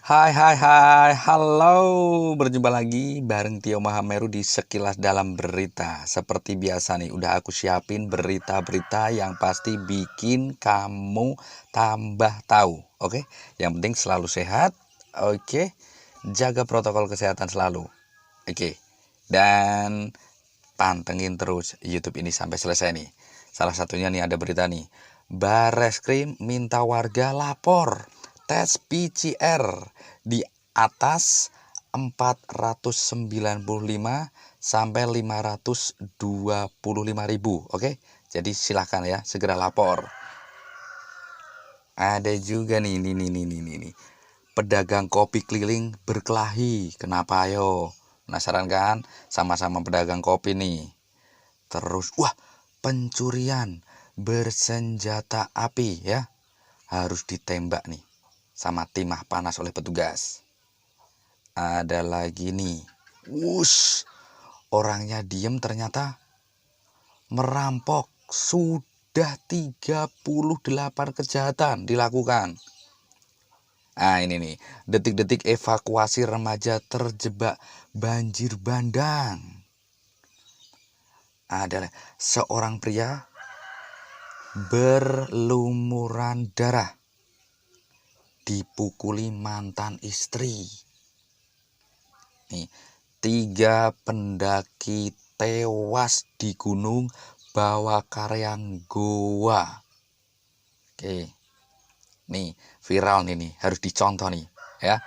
Hai hai hai, halo, berjumpa lagi bareng Tio Mahameru di Sekilas Dalam Berita. Seperti biasa nih, udah aku siapin berita-berita yang pasti bikin kamu tambah tahu. Oke, yang penting selalu sehat. Oke, jaga protokol kesehatan selalu. Oke, dan pantengin terus YouTube ini sampai selesai nih. Salah satunya nih ada berita nih. Bareskrim minta warga lapor tes PCR di atas 495 sampai 525 ribu. Oke, jadi silahkan ya segera lapor. Ada juga nih. Pedagang kopi keliling berkelahi. Kenapa ayo? Penasaran kan? Sama-sama pedagang kopi nih. Terus, wah, pencurian bersenjata api ya. Harus ditembak nih sama timah panas oleh petugas. Ada lagi nih. Wush, orangnya diem ternyata merampok. Sudah 38 kejahatan dilakukan. Nah ini nih, detik-detik evakuasi remaja terjebak banjir bandang. Adalah seorang pria berlumuran darah dipukuli mantan istri. Nih, 3 pendaki tewas di Gunung Bawakaryang Goa. Oke. Nih, viral nih, harus dicontoh nih, ya.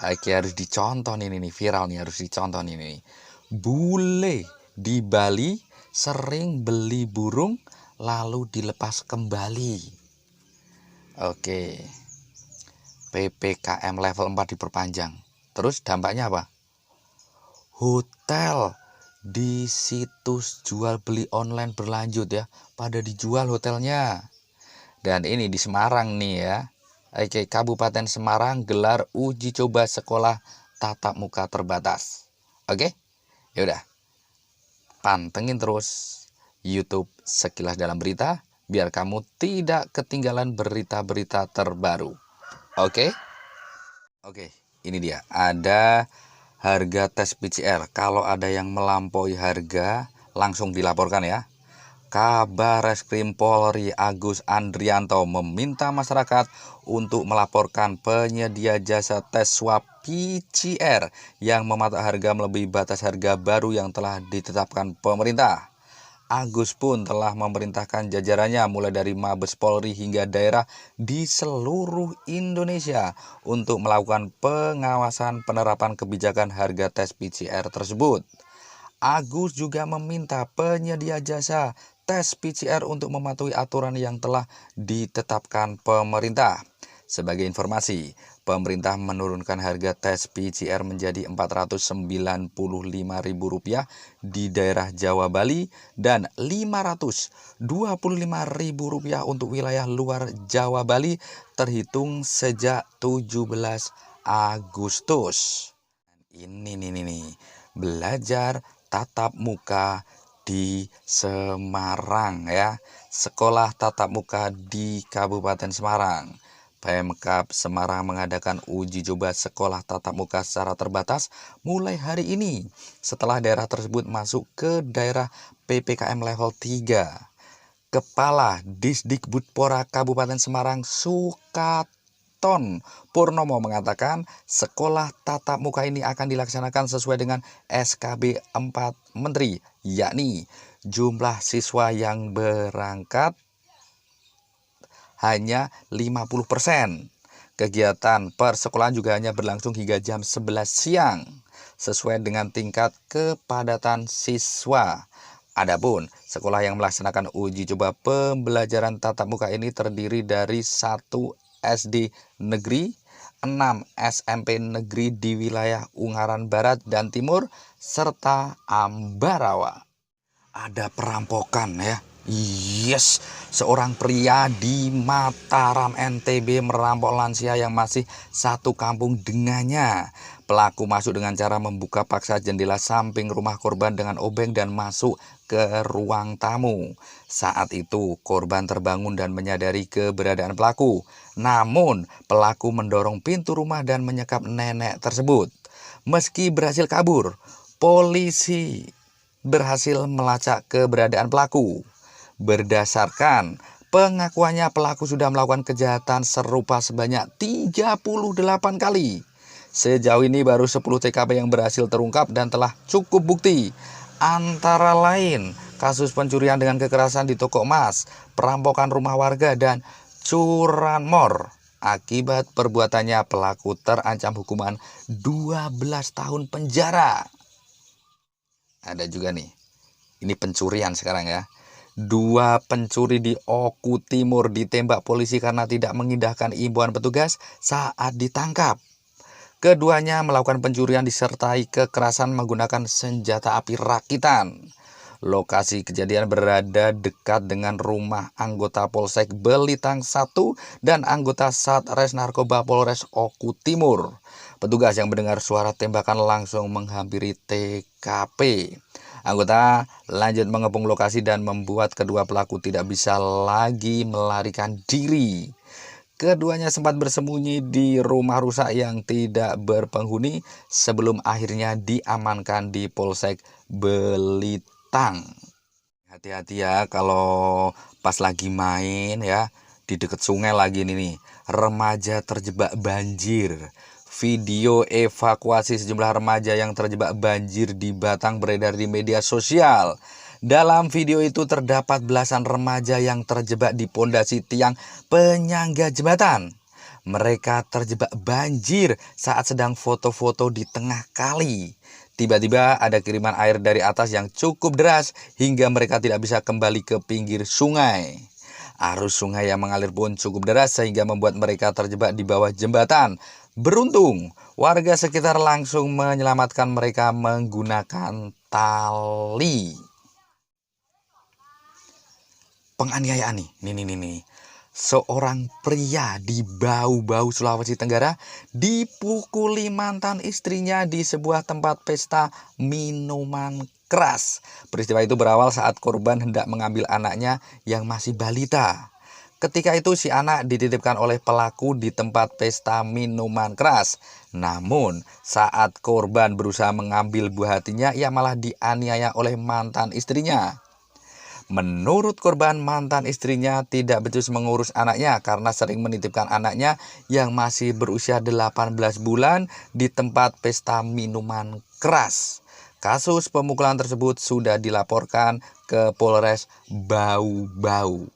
Oke, harus dicontoh nih, viral nih, harus dicontoh nih. Bule di Bali sering beli burung lalu dilepas kembali. Oke. PPKM level 4 diperpanjang. Terus dampaknya apa? Hotel di situs jual beli online berlanjut ya, pada dijual hotelnya. Dan ini di Semarang nih ya. Oke, Kabupaten Semarang gelar uji coba sekolah tatap muka terbatas. Oke? Yaudah, pantengin terus YouTube Sekilas Dalam Berita biar kamu tidak ketinggalan berita-berita terbaru. Oke? Oke, ini dia. Ada harga tes PCR. Kalau ada yang melampaui harga, langsung dilaporkan ya. Kabareskrim Polri Agus Andrianto meminta masyarakat untuk melaporkan penyedia jasa tes swab PCR yang mematok harga melebihi batas harga baru yang telah ditetapkan pemerintah. Agus pun telah memerintahkan jajarannya mulai dari Mabes Polri hingga daerah di seluruh Indonesia untuk melakukan pengawasan penerapan kebijakan harga tes PCR tersebut. Agus juga meminta penyedia jasa tes PCR untuk mematuhi aturan yang telah ditetapkan pemerintah. Sebagai informasi, pemerintah menurunkan harga tes PCR menjadi Rp495.000 di daerah Jawa Bali dan Rp525.000 untuk wilayah luar Jawa Bali terhitung sejak 17 Agustus. Ini nih, belajar tatap muka di Semarang ya. Sekolah tatap muka di Kabupaten Semarang. Pemkab Semarang mengadakan uji coba sekolah tatap muka secara terbatas mulai hari ini setelah daerah tersebut masuk ke daerah PPKM level 3. Kepala Disdikbudpora Kabupaten Semarang Sukaton Purnomo mengatakan sekolah tatap muka ini akan dilaksanakan sesuai dengan SKB 4 Menteri, yakni jumlah siswa yang berangkat hanya 50%. Kegiatan persekolahan juga hanya berlangsung hingga jam 11 siang sesuai dengan tingkat kepadatan siswa. Adapun sekolah yang melaksanakan uji coba pembelajaran tatap muka ini terdiri dari 1 SD negeri, 6 SMP negeri di wilayah Ungaran Barat dan Timur, serta Ambarawa. Ada perampokan ya. Yes, seorang pria di Mataram NTB merampok lansia yang masih satu kampung dengannya. Pelaku masuk dengan cara membuka paksa jendela samping rumah korban dengan obeng dan masuk ke ruang tamu. Saat itu korban terbangun dan menyadari keberadaan pelaku. Namun pelaku mendorong pintu rumah dan menyekap nenek tersebut. Meski berhasil kabur, polisi berhasil melacak keberadaan pelaku. Berdasarkan pengakuannya, pelaku sudah melakukan kejahatan serupa sebanyak 38 kali. Sejauh ini baru 10 TKP yang berhasil terungkap dan telah cukup bukti. Antara lain kasus pencurian dengan kekerasan di toko emas, perampokan rumah warga, dan curanmor. Akibat perbuatannya, pelaku terancam hukuman 12 tahun penjara. Ada juga nih, ini pencurian sekarang ya. Dua pencuri di Oku Timur ditembak polisi karena tidak mengindahkan imbauan petugas saat ditangkap. Keduanya melakukan pencurian disertai kekerasan menggunakan senjata api rakitan. Lokasi kejadian berada dekat dengan rumah anggota Polsek Belitang 1 dan anggota Satres Narkoba Polres Oku Timur. Petugas yang mendengar suara tembakan langsung menghampiri TKP. Anggota lanjut mengepung lokasi dan membuat kedua pelaku tidak bisa lagi melarikan diri. Keduanya sempat bersembunyi di rumah rusak yang tidak berpenghuni sebelum akhirnya diamankan di Polsek Belitang. Hati-hati ya kalau pas lagi main ya, di dekat sungai lagi nih, remaja terjebak banjir. Video evakuasi sejumlah remaja yang terjebak banjir di Batang beredar di media sosial. Dalam video itu terdapat belasan remaja yang terjebak di pondasi tiang penyangga jembatan. Mereka terjebak banjir saat sedang foto-foto di tengah kali. Tiba-tiba ada kiriman air dari atas yang cukup deras hingga mereka tidak bisa kembali ke pinggir sungai. Arus sungai yang mengalir pun cukup deras sehingga membuat mereka terjebak di bawah jembatan. Beruntung, warga sekitar langsung menyelamatkan mereka menggunakan tali. Penganiayaan nih. Seorang pria di Bau-Bau, Sulawesi Tenggara dipukuli mantan istrinya di sebuah tempat pesta minuman keras. Peristiwa itu berawal saat korban hendak mengambil anaknya yang masih balita. Ketika itu si anak dititipkan oleh pelaku di tempat pesta minuman keras. Namun saat korban berusaha mengambil buah hatinya, ia malah dianiaya oleh mantan istrinya. Menurut korban, mantan istrinya tidak becus mengurus anaknya karena sering menitipkan anaknya yang masih berusia 18 bulan di tempat pesta minuman keras. Kasus pemukulan tersebut sudah dilaporkan ke Polres Bau-Bau.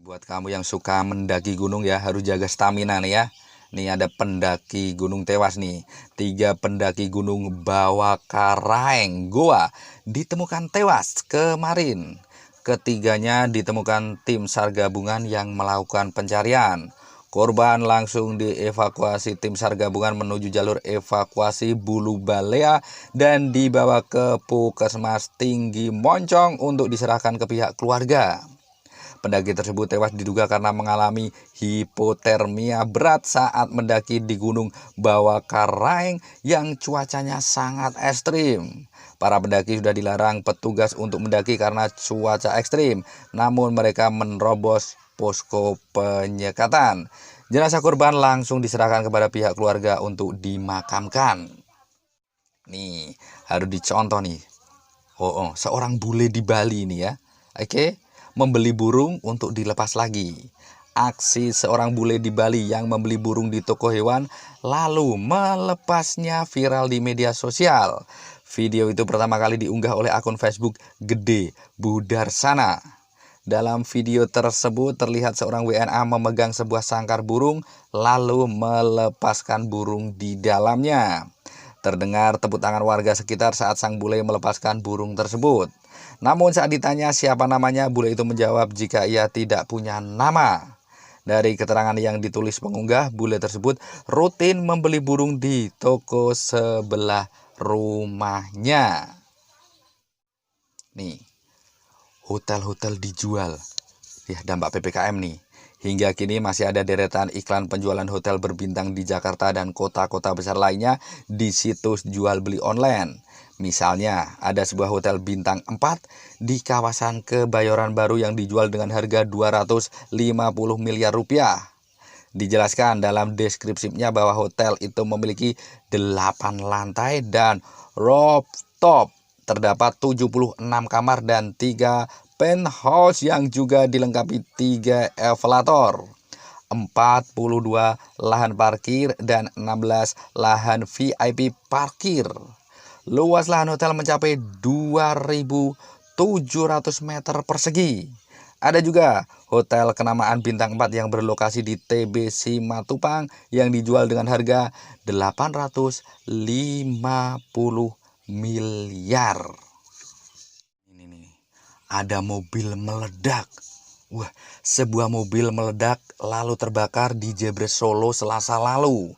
Buat kamu yang suka mendaki gunung ya, harus jaga stamina nih ya. Nih ada pendaki gunung tewas nih. 3 pendaki gunung Bawakaraeng Goa ditemukan tewas kemarin. Ketiganya ditemukan tim SAR gabungan yang melakukan pencarian. Korban langsung dievakuasi tim SAR gabungan menuju jalur evakuasi Bulu Balea dan dibawa ke Puskesmas Tinggi Moncong untuk diserahkan ke pihak keluarga. Pendaki tersebut tewas diduga karena mengalami hipotermia berat saat mendaki di Gunung Bawakaraeng yang cuacanya sangat ekstrim. Para pendaki sudah dilarang petugas untuk mendaki karena cuaca ekstrim, namun mereka menerobos posko penyekatan. Jenazah korban langsung diserahkan kepada pihak keluarga untuk dimakamkan. Nih, harus dicontoh nih. Seorang bule di Bali nih ya. Oke, membeli burung untuk dilepas lagi. Aksi seorang bule di Bali yang membeli burung di toko hewan lalu melepasnya viral di media sosial. Video itu pertama kali diunggah oleh akun Facebook Gede Budarsana. Dalam video tersebut terlihat seorang WNA memegang sebuah sangkar burung lalu melepaskan burung di dalamnya. Terdengar tepuk tangan warga sekitar saat sang bule melepaskan burung tersebut. Namun saat ditanya siapa namanya, bule itu menjawab jika ia tidak punya nama. Dari keterangan yang ditulis pengunggah, bule tersebut rutin membeli burung di toko sebelah rumahnya. Nih, hotel-hotel dijual. Ya, dampak PPKM nih. Hingga kini masih ada deretan iklan penjualan hotel berbintang di Jakarta dan kota-kota besar lainnya di situs jual beli online. Misalnya, ada sebuah hotel bintang 4 di kawasan Kebayoran Baru yang dijual dengan harga 250 miliar rupiah. Dijelaskan dalam deskripsinya bahwa hotel itu memiliki 8 lantai dan rooftop. Terdapat 76 kamar dan 3 penthouse yang juga dilengkapi 3 elevator, 42 lahan parkir, dan 16 lahan VIP parkir. Luas lahan hotel mencapai 2.700 meter persegi. Ada juga hotel kenamaan bintang 4 yang berlokasi di TB Simatupang yang dijual dengan harga 850 miliar. Ini nih, ada mobil meledak. Wah, sebuah mobil meledak lalu terbakar di Jebres Solo Selasa lalu.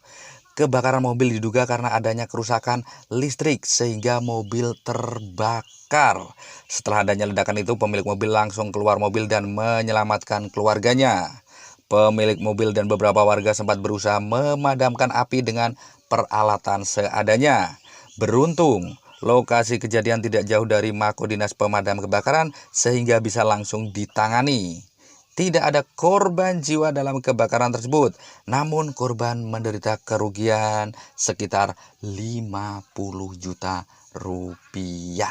Kebakaran mobil diduga karena adanya kerusakan listrik sehingga mobil terbakar. Setelah adanya ledakan itu, pemilik mobil langsung keluar mobil dan menyelamatkan keluarganya. Pemilik mobil dan beberapa warga sempat berusaha memadamkan api dengan peralatan seadanya. Beruntung, lokasi kejadian tidak jauh dari Mako Dinas Pemadam Kebakaran sehingga bisa langsung ditangani. Tidak ada korban jiwa dalam kebakaran tersebut, namun korban menderita kerugian sekitar 50 juta rupiah.